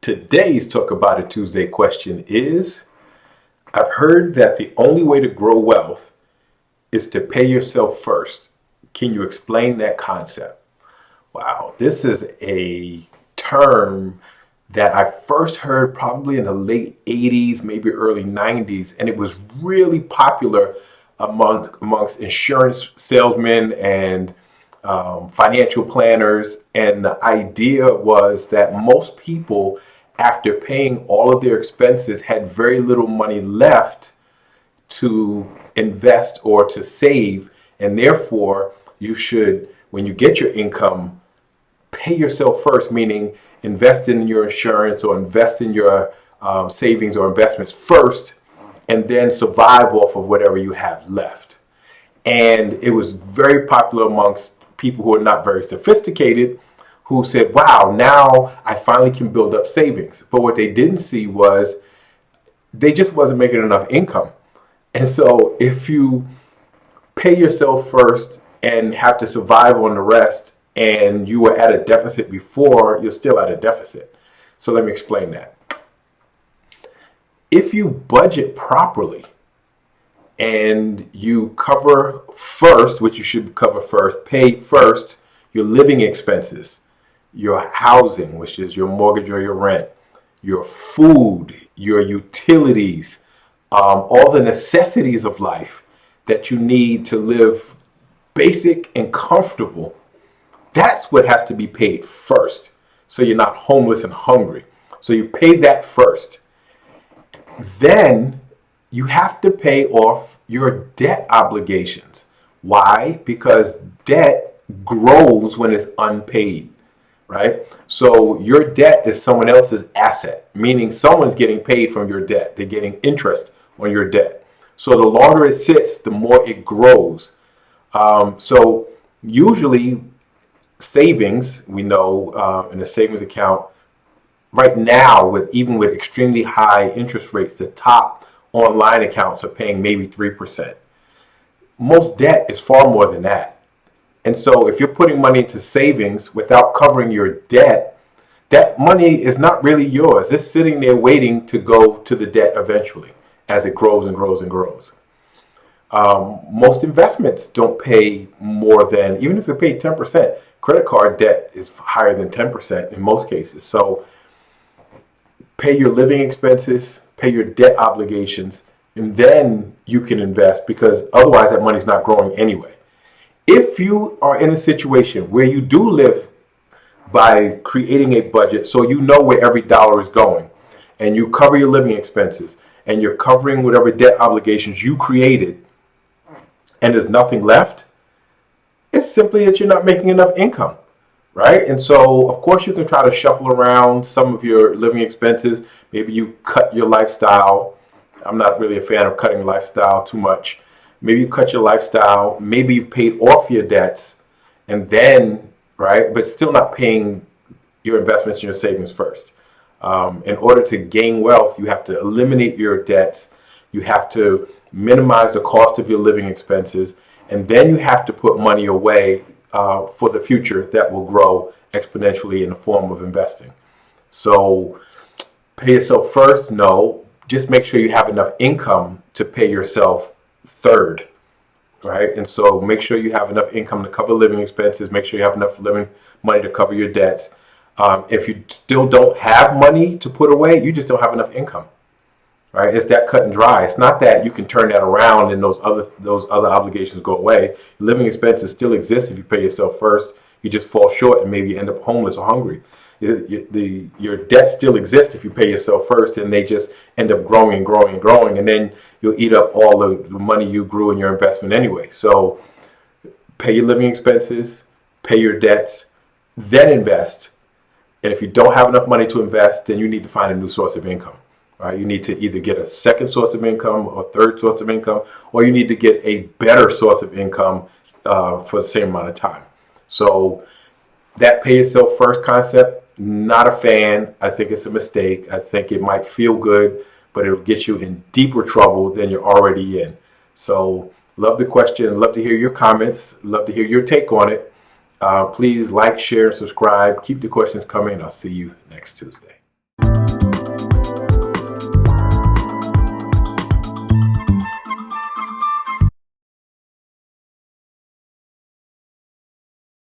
Today's Talk About It Tuesday question is, I've heard that the only way to grow wealth is to pay yourself first. Can you explain that concept? Wow, this is a term that I first heard probably in the late 80s, maybe early 90s, and it was really popular amongst insurance salesmen and financial planners. And the idea was that most people, after paying all of their expenses, had very little money left to invest or to save, and therefore you should, when you get your income, pay yourself first, meaning invest in your insurance or invest in your savings or investments first, and then survive off of whatever you have left. And it was very popular amongst people who are not very sophisticated, who said, wow, now I finally can build up savings. But what they didn't see was they just wasn't making enough income. And so if you pay yourself first and have to survive on the rest, and you were at a deficit before, you're still at a deficit. So let me explain that. If you budget properly and you cover first, which you should cover first, pay first your living expenses, your housing, which is your mortgage or your rent, your food, your utilities, all the necessities of life that you need to live basic and comfortable. That's what has to be paid first, so you're not homeless and hungry. So you pay that first. Then you have to pay off your debt obligations. Why? Because debt grows when it's unpaid, right? So your debt is someone else's asset, meaning someone's getting paid from your debt. They're getting interest on your debt. So the longer it sits, the more it grows. So usually savings, we know in a savings account right now, even with extremely high interest rates, the top online accounts are paying maybe 3%. Most debt is far more than that. And so if you're putting money into savings without covering your debt, that money is not really yours. It's sitting there waiting to go to the debt eventually as it grows and grows and grows. Most investments don't pay more than, even if you pay 10%, credit card debt is higher than 10% in most cases. So pay your living expenses, pay your debt obligations, and then you can invest, because otherwise that money's not growing anyway. If you are in a situation where you do live by creating a budget, so you know where every dollar is going, and you cover your living expenses, and you're covering whatever debt obligations you created, and there's nothing left, it's simply that you're not making enough income, right? And so, of course, you can try to shuffle around some of your living expenses. Maybe you cut your lifestyle. I'm not really a fan of cutting lifestyle too much. Maybe you cut your lifestyle. Maybe you've paid off your debts, and then, right, but still not paying your investments and your savings first. In order to gain wealth, you have to eliminate your debts. You have to minimize the cost of your living expenses, and then you have to put money away for the future that will grow exponentially in the form of investing. So pay yourself first? No. Just make sure you have enough income to pay yourself third, right? And so make sure you have enough income to cover living expenses. Make sure you have enough living money to cover your debts. If you still don't have money to put away, you just don't have enough income, right? It's that cut and dry. It's not that you can turn that around and those other obligations go away. Living expenses still exist if you pay yourself first. You just fall short and maybe you end up homeless or hungry. Your debt still exists if you pay yourself first, and they just end up growing and growing and growing, and then you'll eat up all the money you grew in your investment anyway. So pay your living expenses, pay your debts, then invest. And if you don't have enough money to invest, then you need to find a new source of income. Right? You need to either get a second source of income or third source of income, or you need to get a better source of income for the same amount of time. So that pay yourself first concept, not a fan. I think it's a mistake. I think it might feel good, but it'll get you in deeper trouble than you're already in. So love the question. Love to hear your comments. Love to hear your take on it. Please like, share, and subscribe. Keep the questions coming. I'll see you next Tuesday.